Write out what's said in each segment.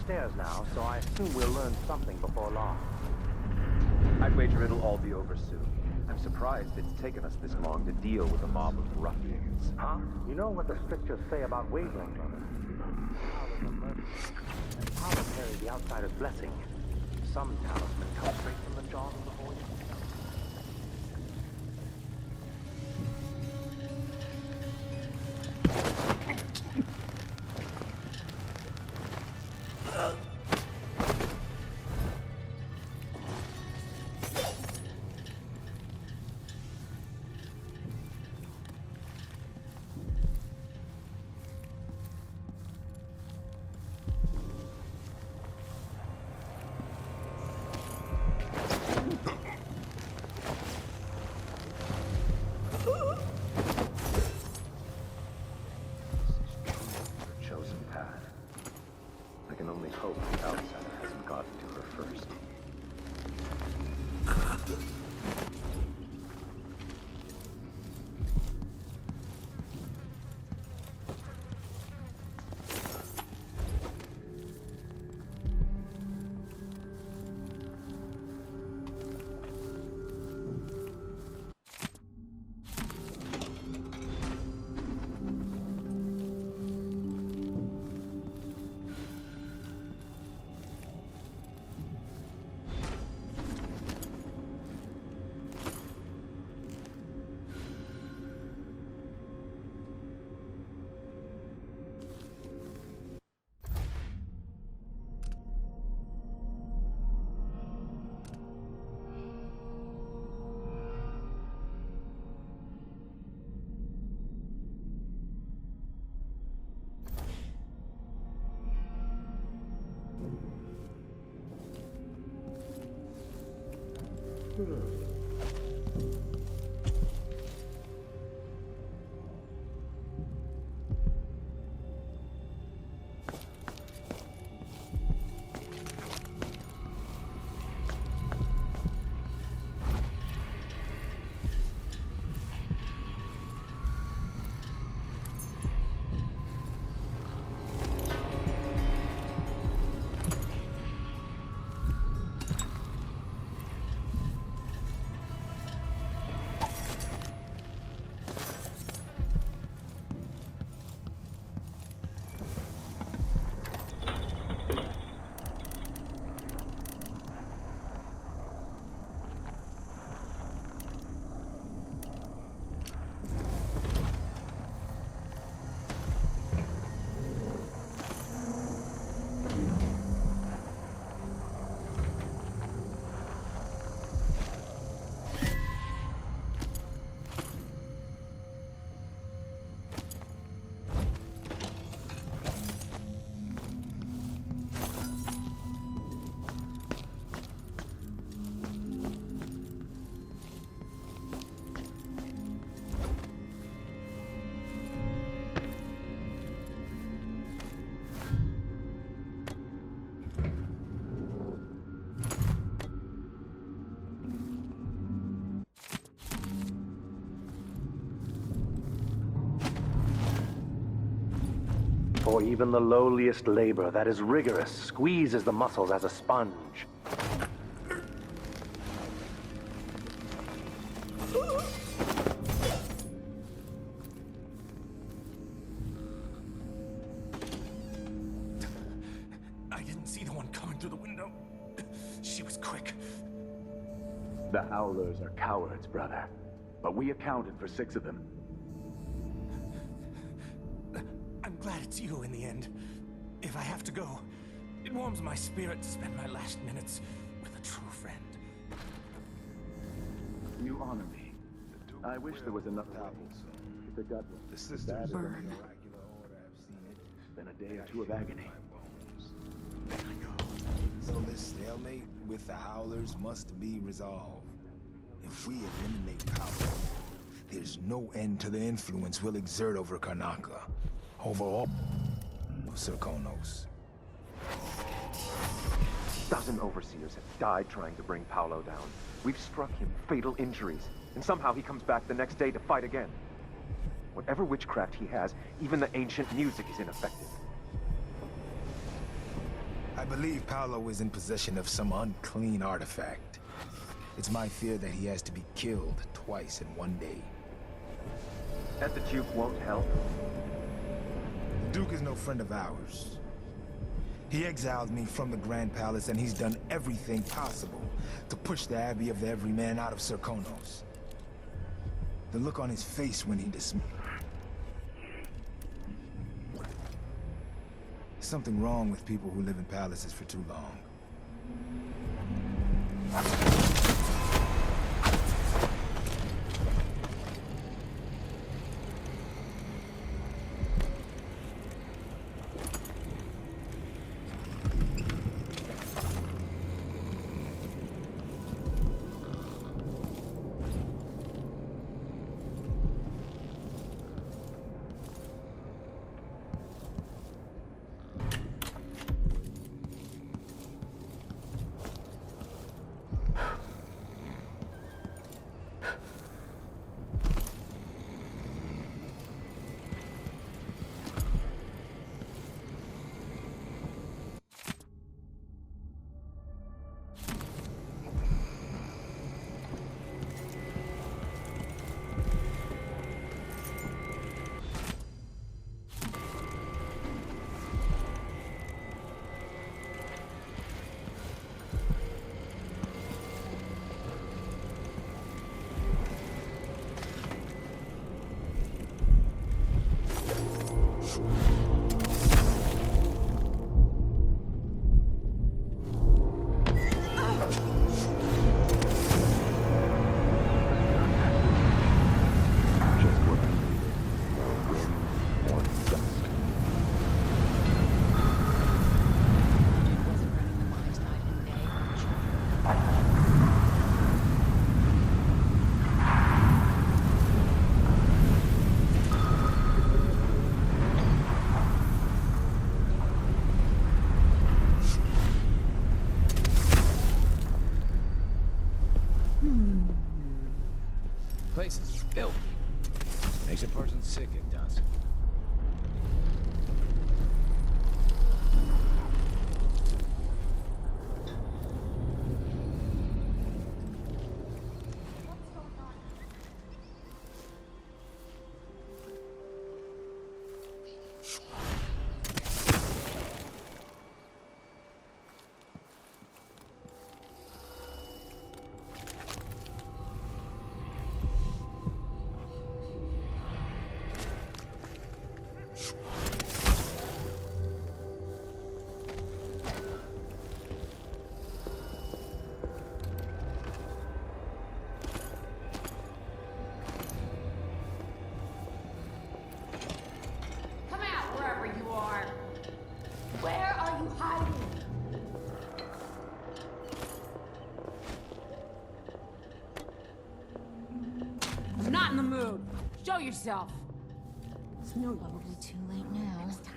upstairs now, so I assume we'll learn something before long. I'd wager it'll all be over soon. I'm surprised it's taken us this long to deal with a mob of ruffians. Huh? You know what the strictures say about wagering, brother? Power of mercy. And power carries the outsider's blessing. Some talisman comes straight from the jaws of the void itself. Chosen path. I can only hope the outsider hasn't gotten to her first. For even the lowliest labor that is rigorous squeezes the muscles as a sponge. I didn't see the one coming through the window. She was quick. The Howlers are cowards, brother. But we accounted for 6 of them. I'm glad it's you in the end. If I have to go, it warms my spirit to spend my last minutes with a true friend. You honor me. I wish there was enough apples. If it got The sisters are burn, in regular order. I've seen it. then a day or 2 of agony. So this stalemate with the Howlers must be resolved. If we eliminate power, there's no end to the influence we'll exert over Karnaca. Over all Serkonos. A dozen overseers have died trying to bring Paolo down. We've struck him fatal injuries, and somehow he comes back the next day to fight again. Whatever witchcraft he has, even the ancient music is ineffective. I believe Paolo is in possession of some unclean artifact. It's my fear that he has to be killed twice in one day. And the Duke won't help? The Duke is no friend of ours. He exiled me from the Grand Palace, and he's done everything possible to push the Abbey of the Everyman out of Serkonos. The look on his face when he dismissed... Something wrong with people who live in palaces for too long. Place is filthy. Makes a person sick, it does. Come out, wherever you are. Where are you hiding? I'm not in the mood. Show yourself. It's probably too late now. Next time.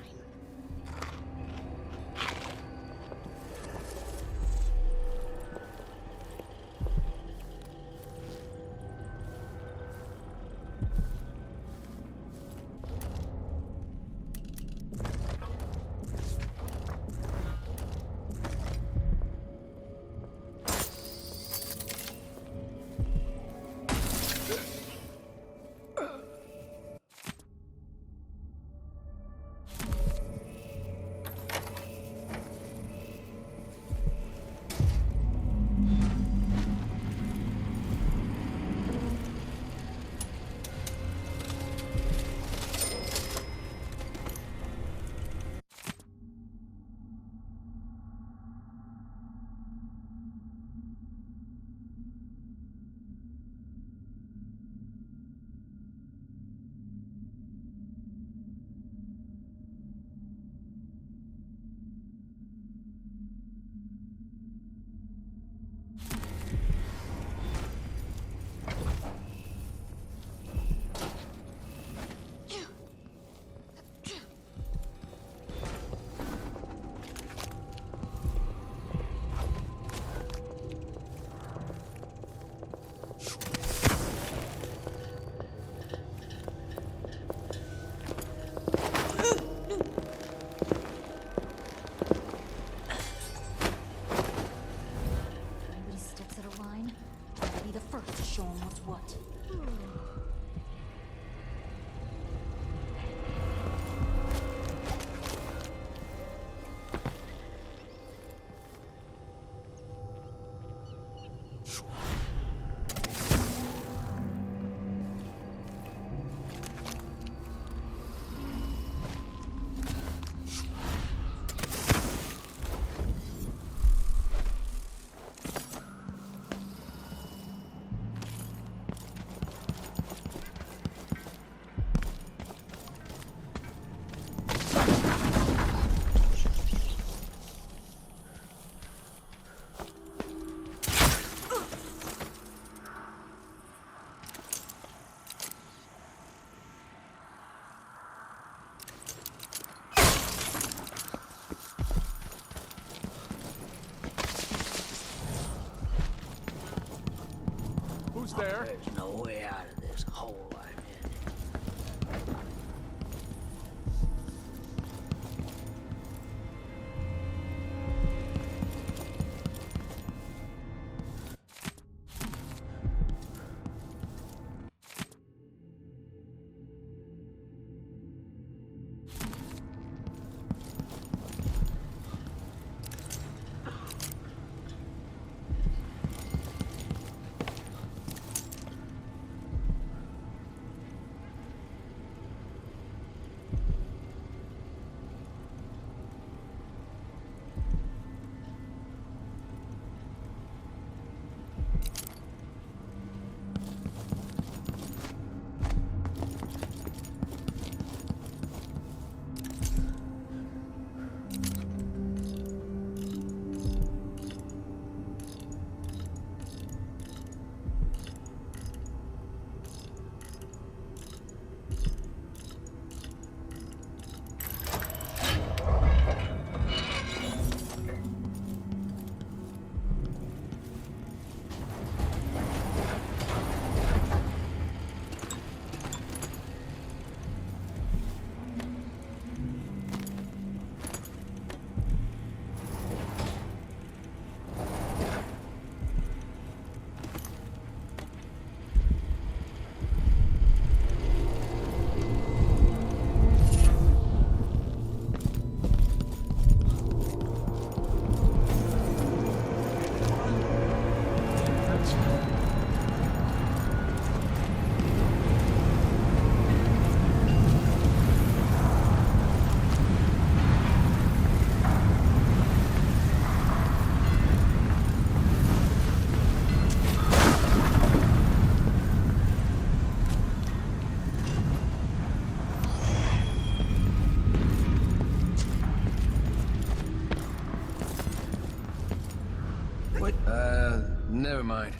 Never mind.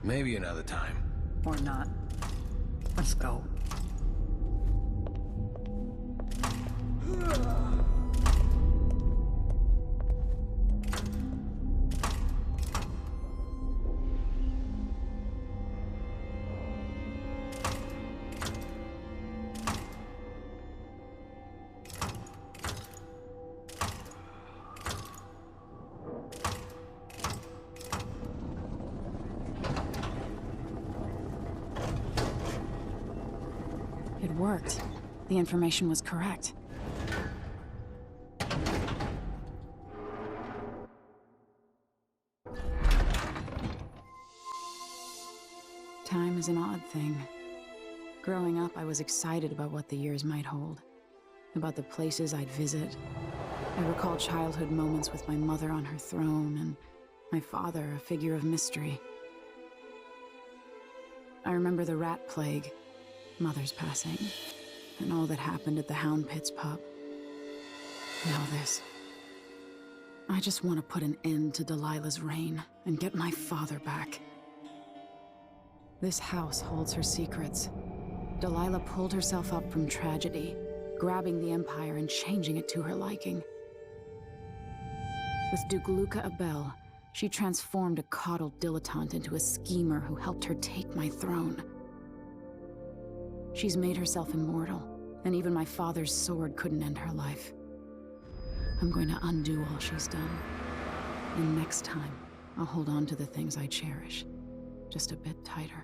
Maybe another time. Or not. Let's go. It worked. The information was correct. Time is an odd thing. Growing up, I was excited about what the years might hold, about the places I'd visit. I recall childhood moments with my mother on her throne, and my father, a figure of mystery. I remember the rat plague, Mother's passing, and all that happened at the Hound Pit's pub. Now this. I just want to put an end to Delilah's reign and get my father back. This house holds her secrets. Delilah pulled herself up from tragedy, grabbing the Empire and changing it to her liking. With Duke Luca Abel, she transformed a coddled dilettante into a schemer who helped her take my throne. She's made herself immortal, and even my father's sword couldn't end her life. I'm going to undo all she's done. And next time, I'll hold on to the things I cherish, just a bit tighter.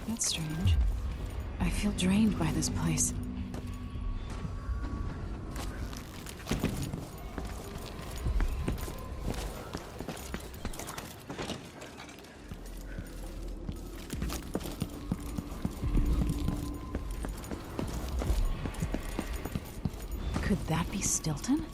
That's strange. I feel drained by this place. Could that be Stilton?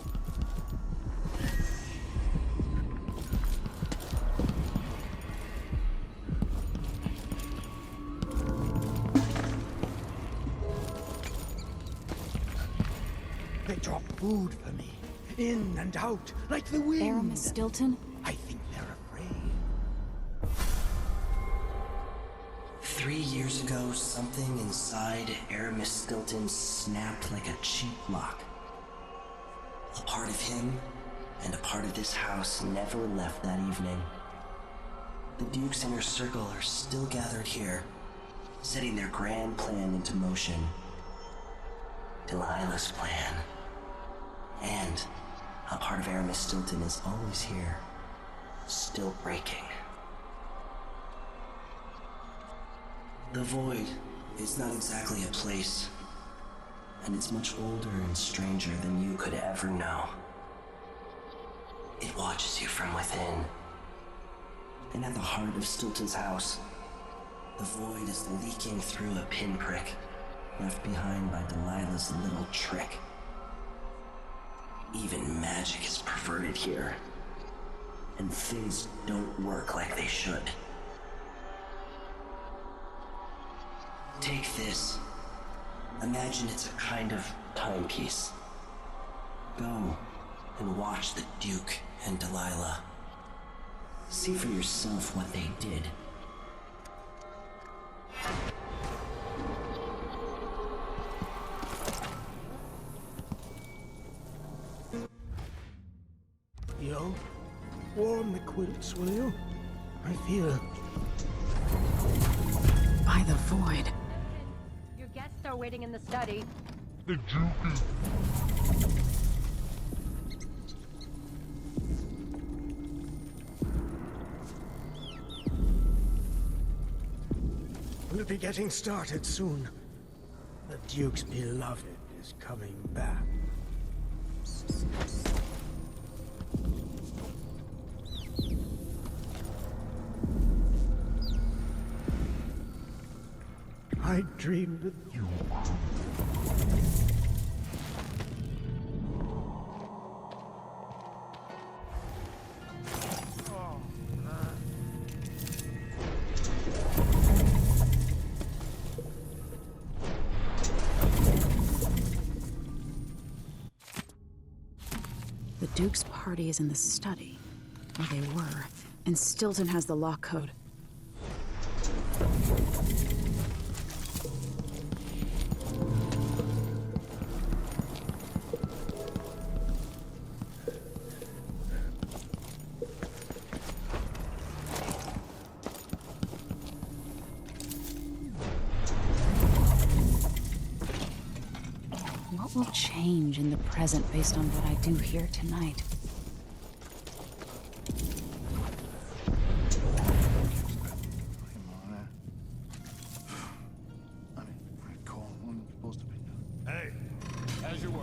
They drop food for me, in and out, like the wind. Aramis Stilton? I think they're afraid. 3 years ago, something inside Aramis Stilton snapped like a cheap lock. A part of him and a part of this house never left that evening. The Duke's inner circle are still gathered here, setting their grand plan into motion. Delilah's plan. And a part of Aramis Stilton is always here, still still breaking. The Void is not exactly a place, and it's much older and stranger than you could ever know. It watches you from within. And at the heart of Stilton's house, the Void is leaking through a pinprick left behind by Delilah's little trick. Even magic is perverted here, and things don't work like they should. Take this. Imagine it's a kind of timepiece. Go and watch the Duke and Delilah. See for yourself what they did. Yo, warm the quilts, will you? I feel... By the Void. Your guests are waiting in the study. We'll be getting started soon. The Duke's beloved is coming back. I dreamed of you. The Duke's party is in the study, where they were, and Stilton has the lock code. What will change in the present based on what I do here tonight? Hey, as you were.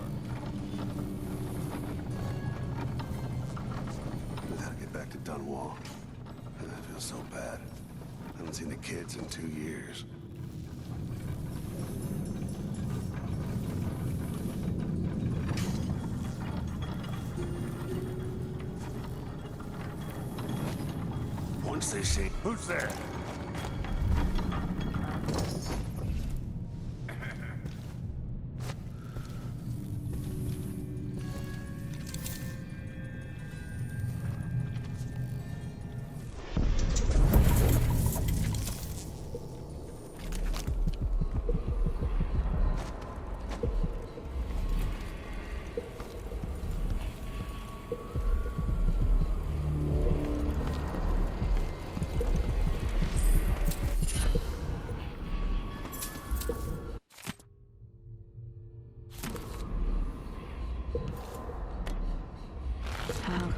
We gotta get back to Dunwall. I feel so bad. I haven't seen the kids in 2 years. Once they see... Who's there?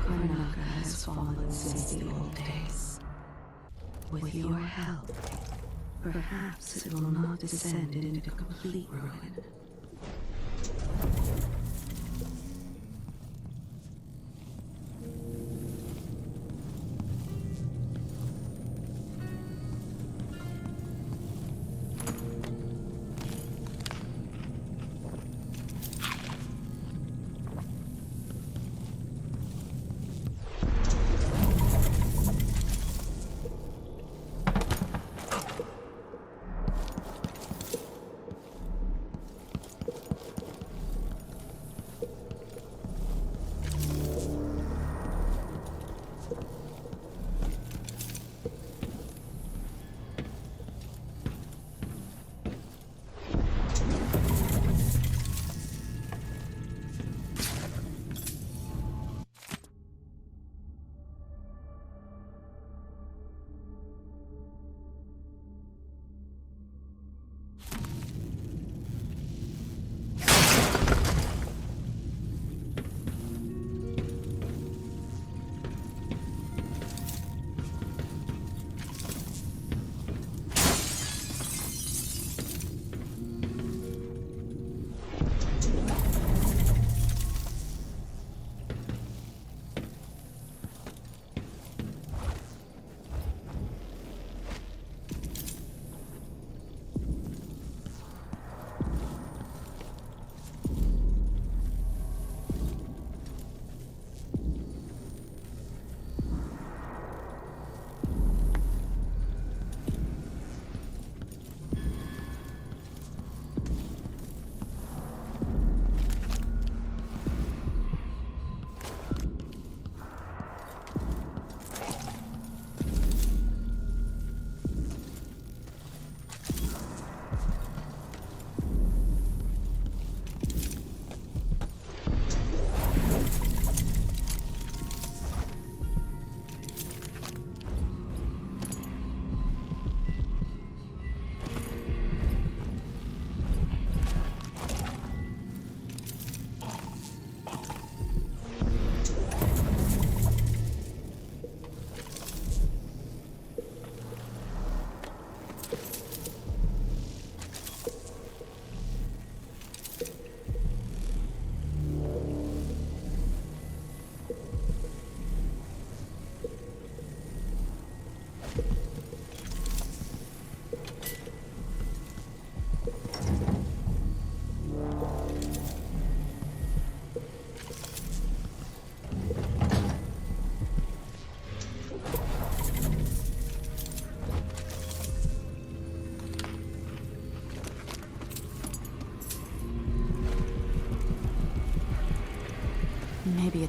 Karnaca has fallen since the old days. With your help, perhaps it will not descend into complete ruin.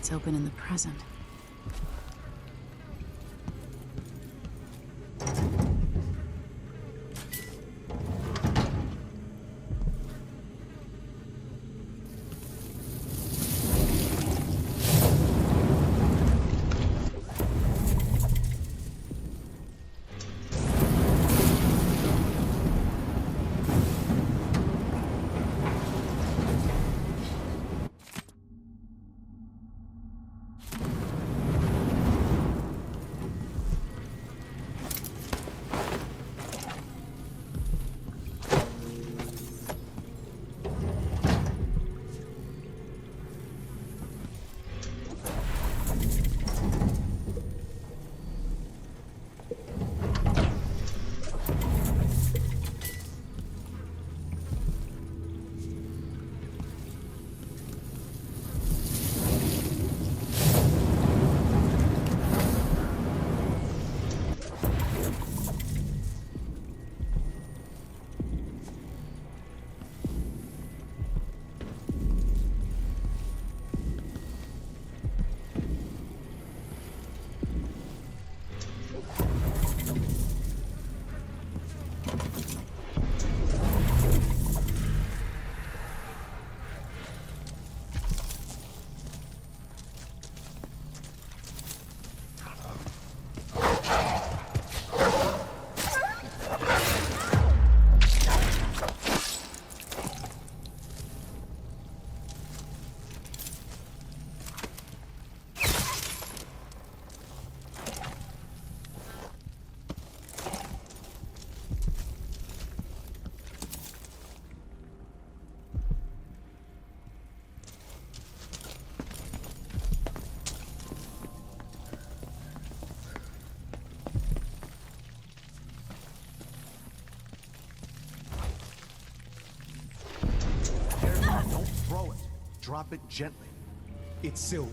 gates open in the present. Don't throw it. Drop it gently. It's silver.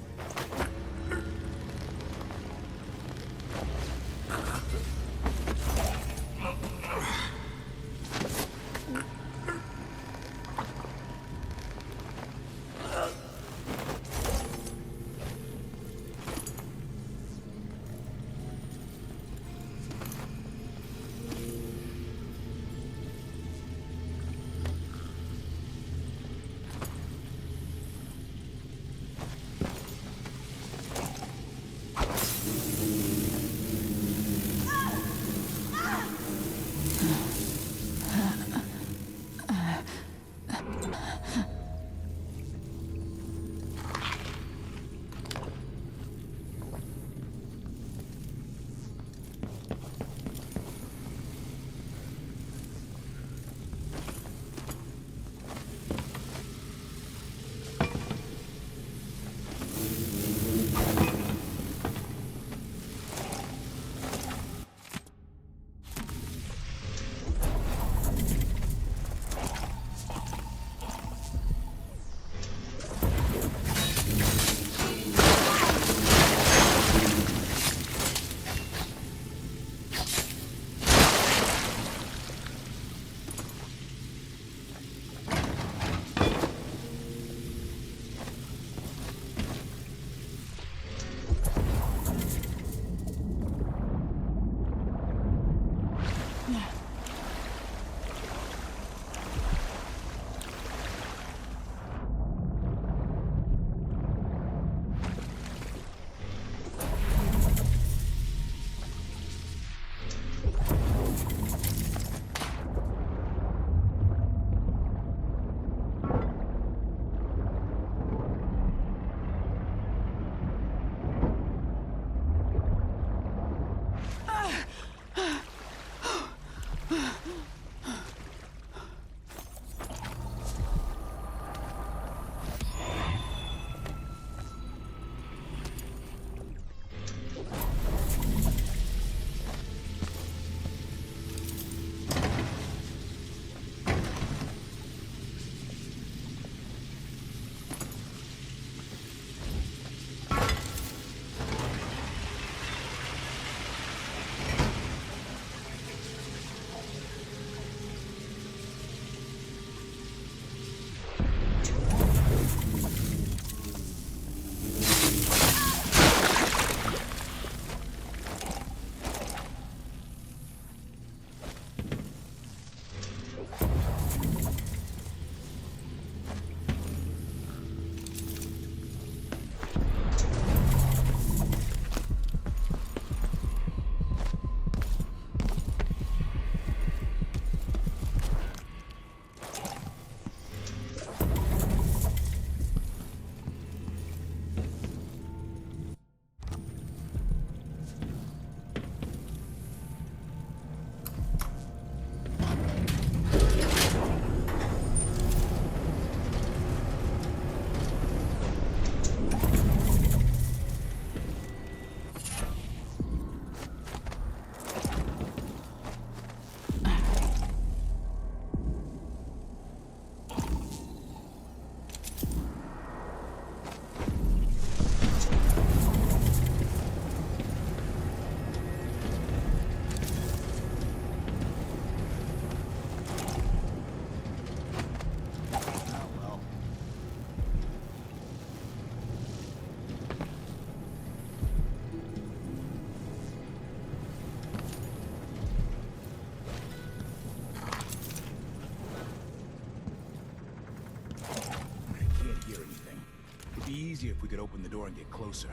we could open the door and get closer.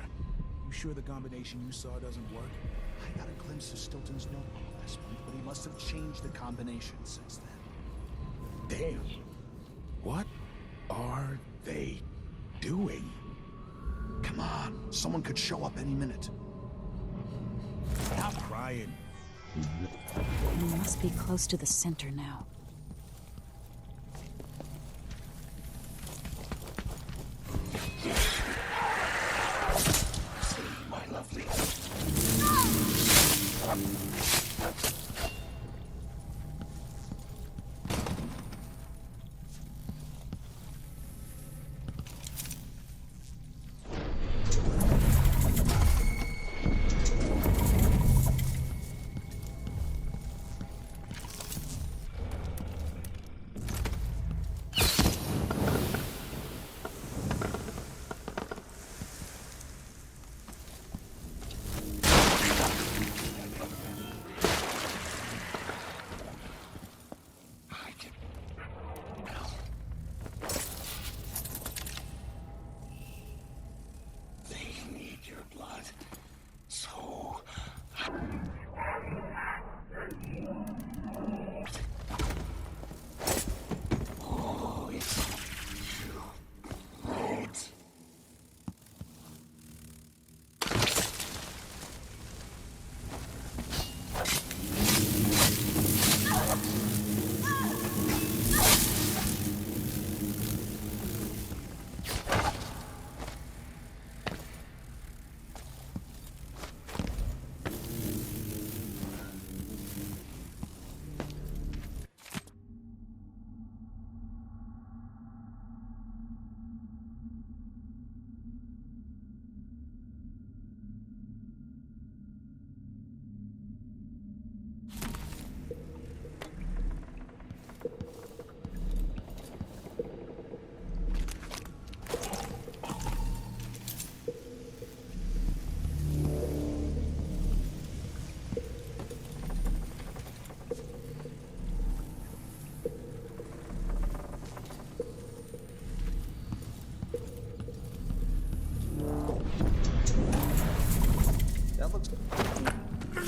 You sure the combination you saw doesn't work? I got a glimpse of Stilton's notebook last month, but he must have changed the combination since then. Damn. What are they doing? Come on, someone could show up any minute. Stop crying. We must be close to the center now. My lovely.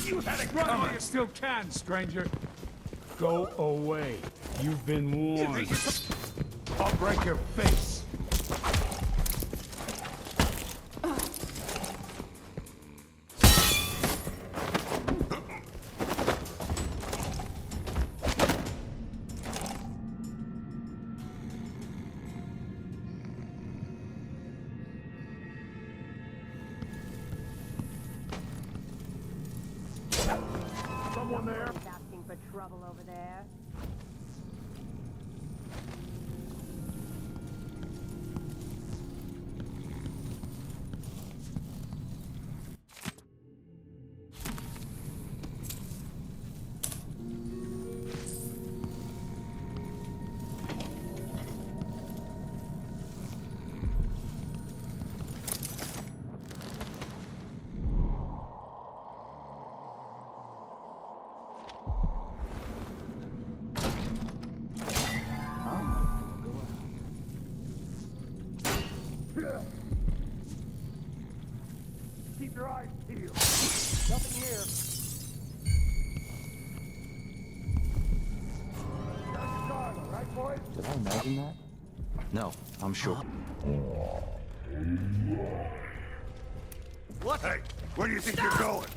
You had it run while you still can, stranger. Go away. You've been warned. I'll break your face. Someone there? He's asking for trouble over there. Keep your eyes peeled. Nothing here. Got your guard, all right, boys? Did I imagine that? No, I'm sure. What? Hey, where do you think you're going?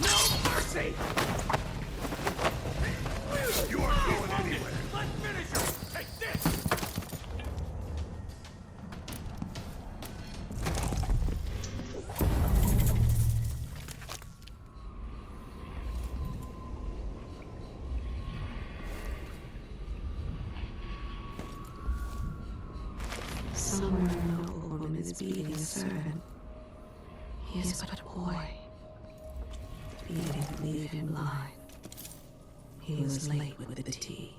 No mercy! You aren't going anywhere. Let's finish her! Take this! Somewhere an old woman is beating a servant. He is but a boy. The beating would leave him blind. He was late with the tea.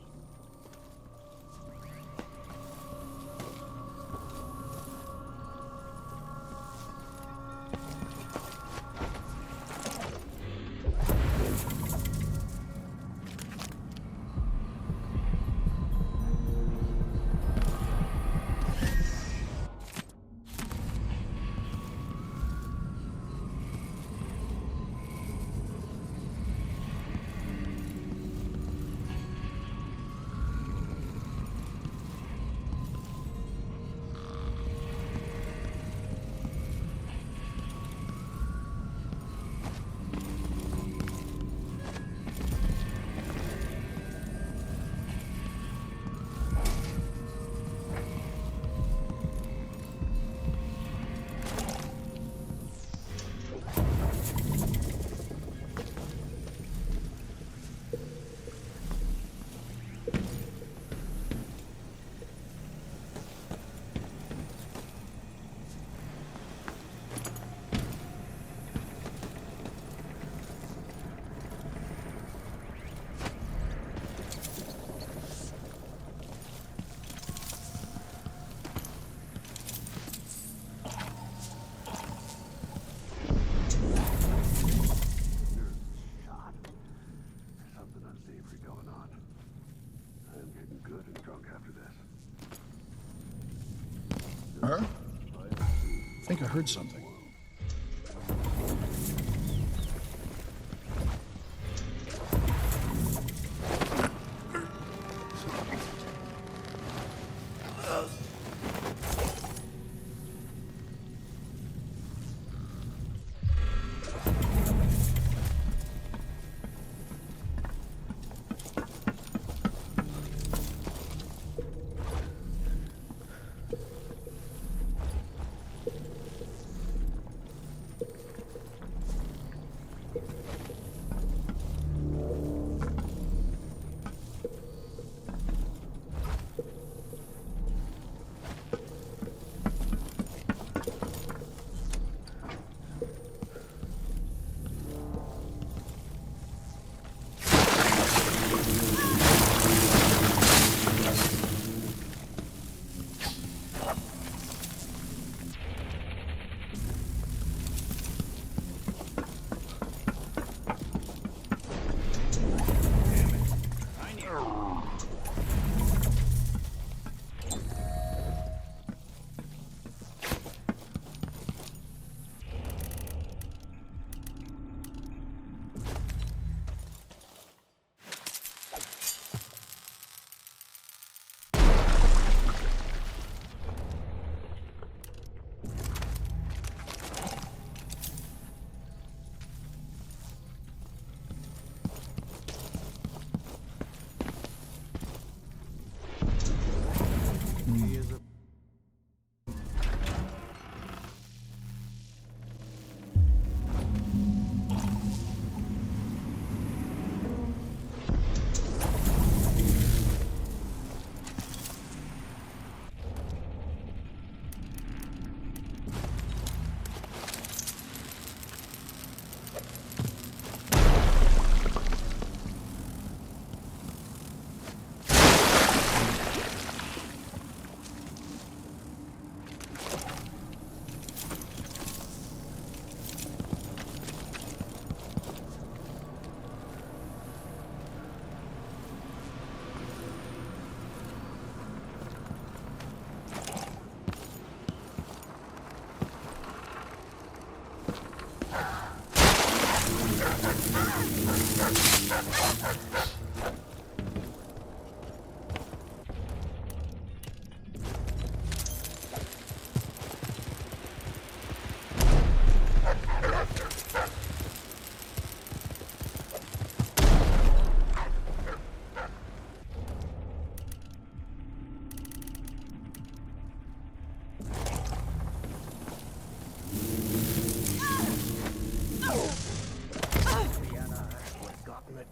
Her? I think I heard something.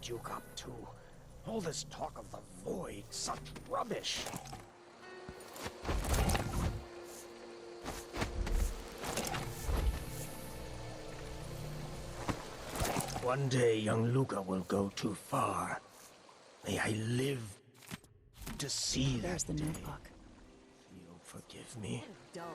Duke up to? All this talk of the void, such rubbish. One day, young Luca will go too far. May I live to see that. There's the notebook. You'll forgive me. Dope.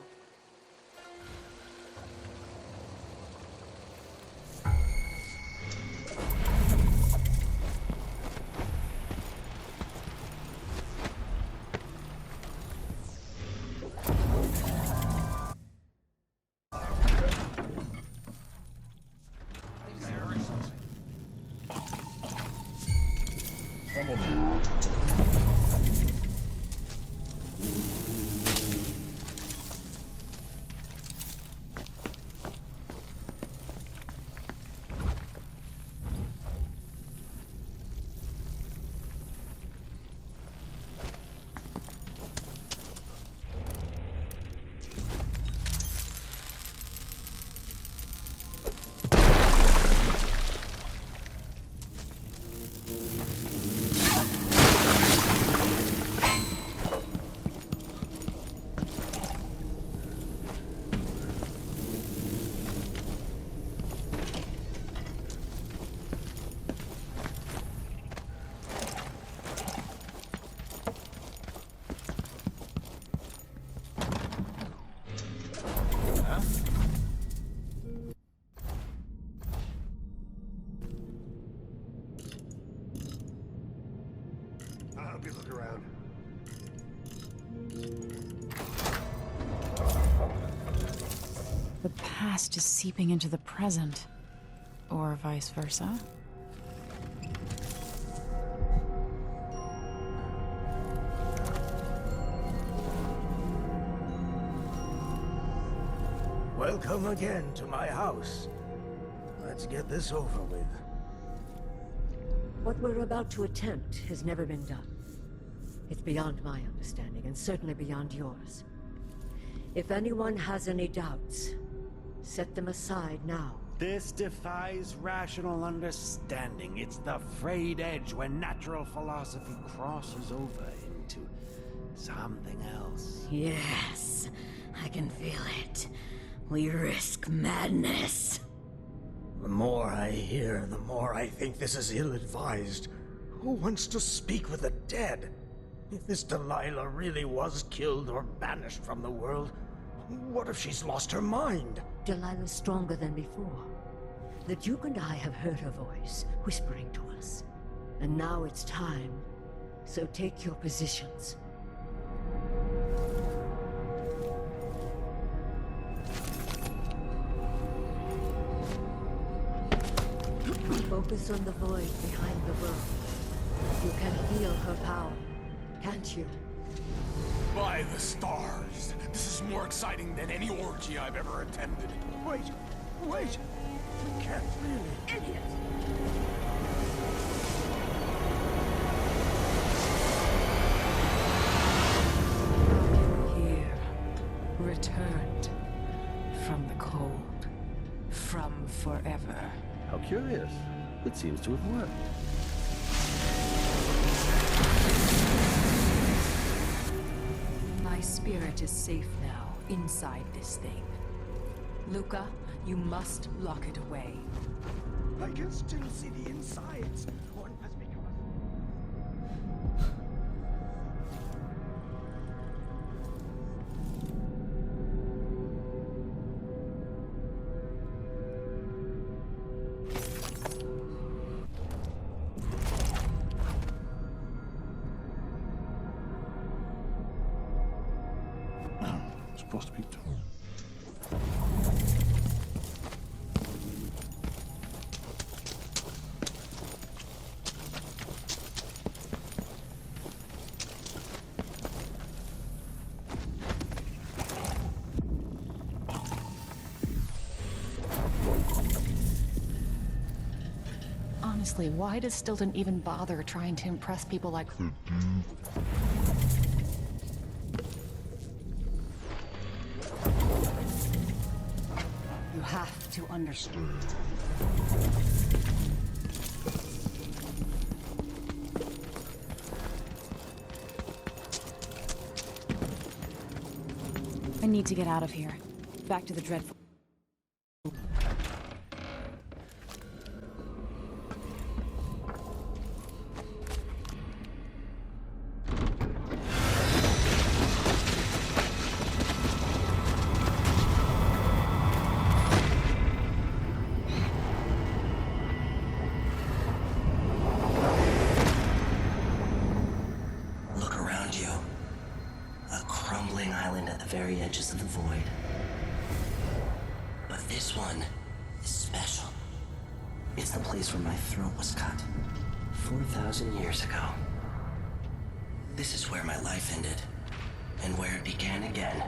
the past is seeping into the present. Or vice versa. Welcome again to my house. Let's get this over with. What we're about to attempt has never been done. It's beyond my understanding, and certainly beyond yours. If anyone has any doubts, set them aside now. This defies rational understanding. It's the frayed edge when natural philosophy crosses over into something else. Yes, I can feel it. We risk madness. The more I hear, the more I think this is ill-advised. Who wants to speak with the dead? If this Delilah really was killed or banished from the world, what if she's lost her mind? Delilah's stronger than before. The Duke and I have heard her voice, whispering to us. And now it's time. So take your positions. Focus on the void behind the world. You can feel her power, can't you? By the stars! This is more exciting than any orgy I've ever attended. Wait! We can't really... Idiot! Here, returned from the cold, from forever. How curious. It seems to have worked. My spirit is safe now, inside this thing. Luca, you must lock it away. I can still see the insides. One has become... Supposed to be two. Honestly, why does Stilton even bother trying to impress people like... You have to understand. I need to get out of here. Back to the dreadful... Look around you. A crumbling island at the very edges of the void. But this one is special. It's the place where my throat was cut 4,000 years ago. This is where my life ended, and where it began again.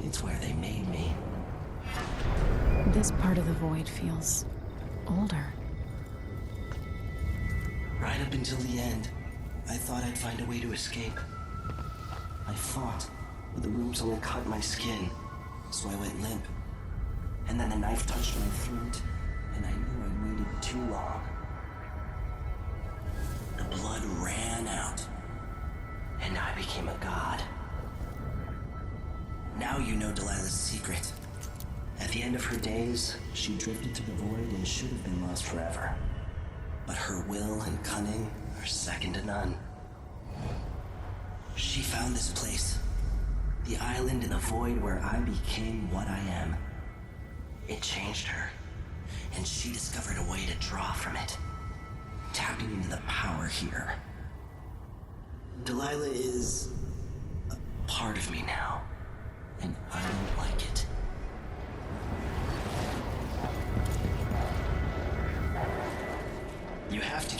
It's where they made me. This part of the void feels... older. Right up until the end, I thought I'd find a way to escape. I fought, but the wounds only cut my skin, so I went limp. And then the knife touched my throat, and I knew I'd waited too long. The blood ran out, and I became a god. Now you know Delilah's secret. At the end of her days, she drifted to the void and should have been lost forever. But her will and cunning are second to none. She found this place, the island in the void where I became what I am. It changed her, and she discovered a way to draw from it, tapping into the power here. Delilah is a part of me now, and I don't like it.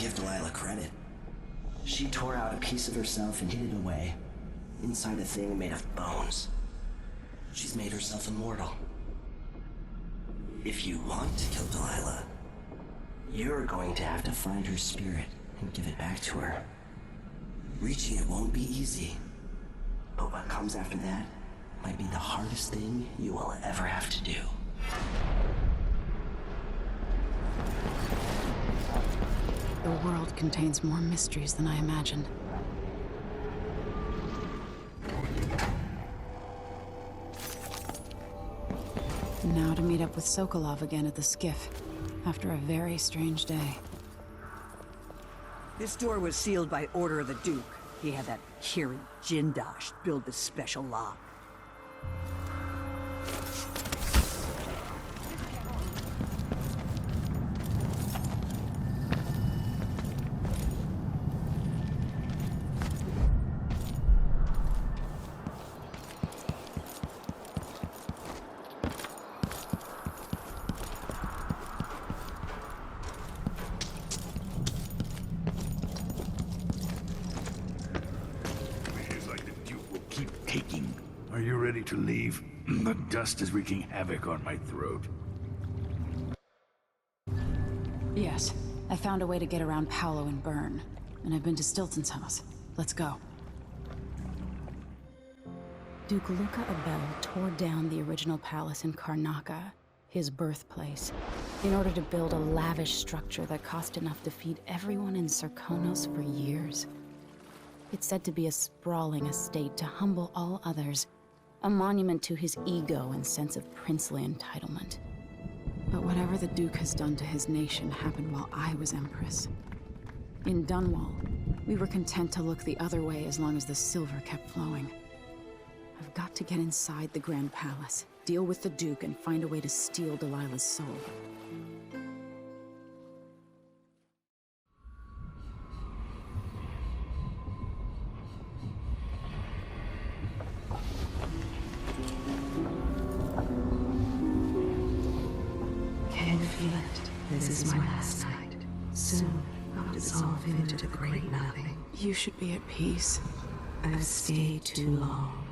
give Delilah credit. She tore out a piece of herself and hid it away, inside a thing made of bones. She's made herself immortal. If you want to kill Delilah, you're going to have to find her spirit and give it back to her. Reaching it won't be easy, but what comes after that might be the hardest thing you will ever have to do. The world contains more mysteries than I imagined. Now to meet up with Sokolov again at the skiff, after a very strange day. This door was sealed by order of the Duke. He had that Kiri Jindosh build the special lock. Are you ready to leave? The dust is wreaking havoc on my throat. Yes, I found a way to get around Paolo and Byrne, and I've been to Stilton's house. Let's go. Duke Luca Abel tore down the original palace in Karnaca, his birthplace, in order to build a lavish structure that cost enough to feed everyone in Sarkonos for years. It's said to be a sprawling estate to humble all others, a monument to his ego and sense of princely entitlement. But whatever the Duke has done to his nation happened while I was Empress. In Dunwall, we were content to look the other way as long as the silver kept flowing. I've got to get inside the Grand Palace, deal with the Duke, and find a way to steal Delilah's soul. Can you feel it? This is my last night. Soon, I'll dissolve into the great nothing. You should be at peace. I've stayed too long.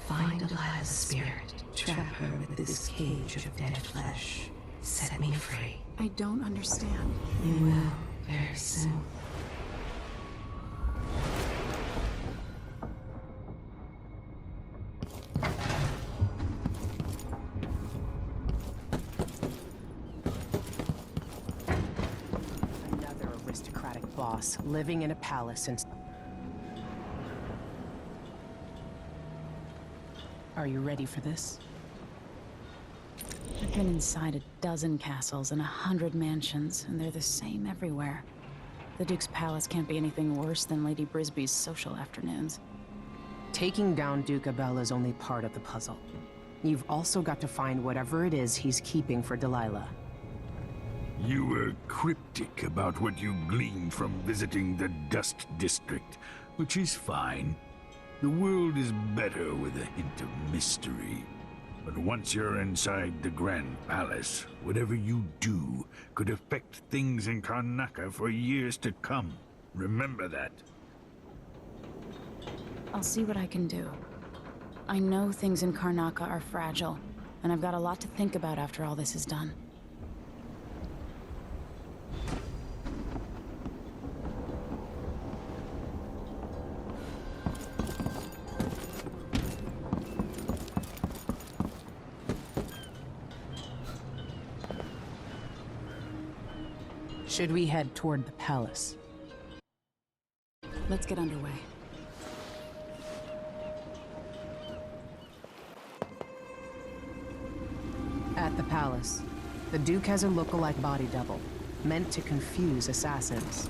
Find Delilah's spirit. Trap her with this cage of dead flesh. Set me free. I don't understand. You will, very soon. Another aristocratic boss living in a palace and... Are you ready for this? I've been inside a dozen castles and 100 mansions, and they're the same everywhere. The Duke's palace can't be anything worse than Lady Brisby's social afternoons. Taking down Duke Abel is only part of the puzzle. You've also got to find whatever it is he's keeping for Delilah. You were cryptic about what you gleaned from visiting the Dust District, which is fine. The world is better with a hint of mystery. But once you're inside the Grand Palace, whatever you do could affect things in Karnaca for years to come. Remember that. I'll see what I can do. I know things in Karnaca are fragile, and I've got a lot to think about after all this is done. Should we head toward the palace? Let's get underway. At the palace, the Duke has a look-alike body double, meant to confuse assassins.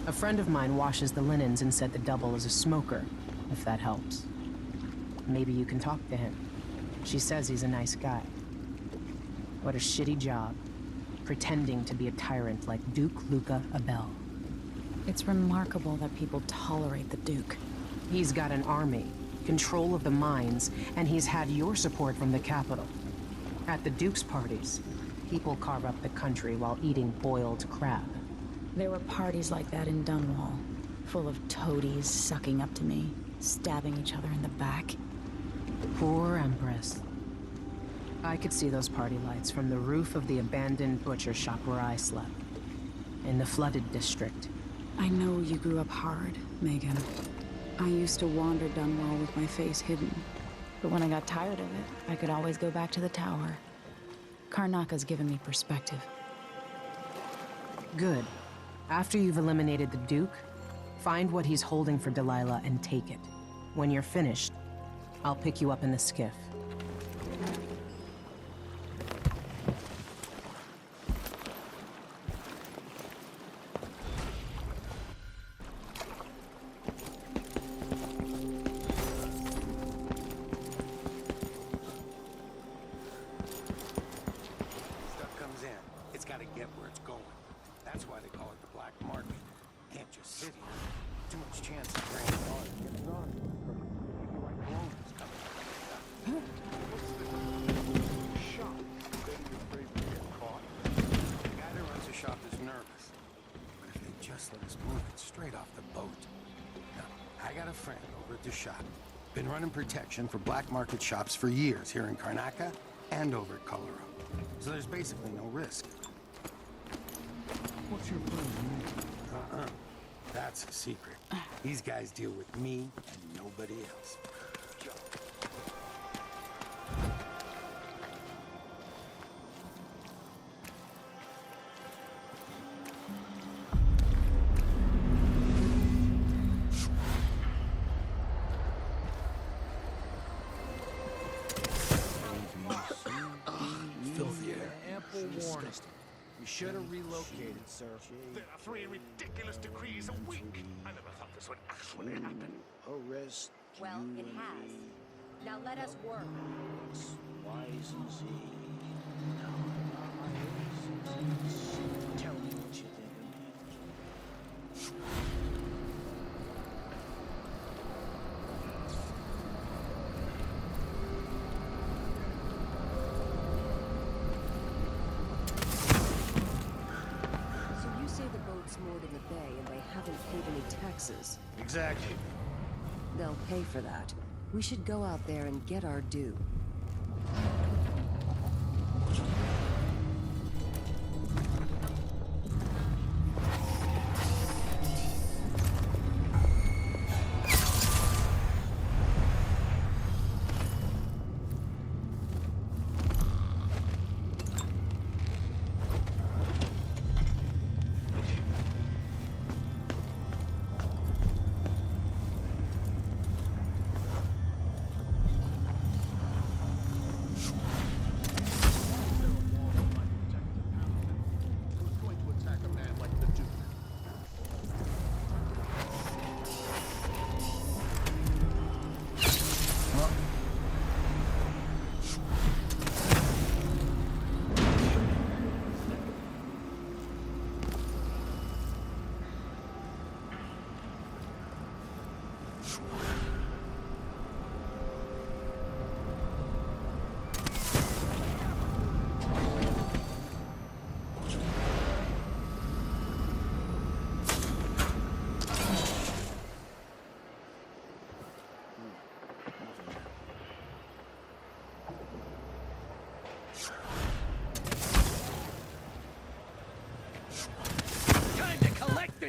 A friend of mine washes the linens and said the double is a smoker, if that helps. Maybe you can talk to him. She says he's a nice guy. What a shitty job, pretending to be a tyrant like Duke Luca Abel. It's remarkable that people tolerate the Duke. He's got an army, control of the mines, and he's had your support from the capital. At the Duke's parties, people carve up the country while eating boiled crab. There were parties like that in Dunwall, full of toadies sucking up to me, stabbing each other in the back. Poor Empress. I could see those party lights from the roof of the abandoned butcher shop where I slept. In the flooded district. I know you grew up hard, Megan. I used to wander Dunwall with my face hidden. But when I got tired of it, I could always go back to the tower. Karnaka's given me perspective. Good. After you've eliminated the Duke, find what he's holding for Delilah and take it. When you're finished, I'll pick you up in the skiff. Stuff comes in. It's got to get where it's going. That's why they call it the black market. Can't just sit here. Too much chance of grand daughter getting on. Like clones coming. Shop. Afraid to get caught. The guy that runs the shop is nervous. But if they just let us move it straight off the boat. Now, I got a friend over at the shop. Been running protection for black market shops for years here in Karnaka and over at Colorado. So there's basically no risk. What's your plan? That's a secret. These guys deal with me and nobody else. Filthy air. Ample warning. We should have relocated, sir. There are 3 ridiculous decrees a week. I never thought this would actually happen. Arrest. Well, it has. Now let us work. Wise and Z. Tell me what you think of me. So you say the boat's moored in the bay and they haven't paid any taxes? Exactly. They'll pay for that. We should go out there and get our due.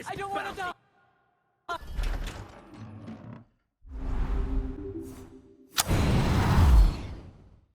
I don't want to die!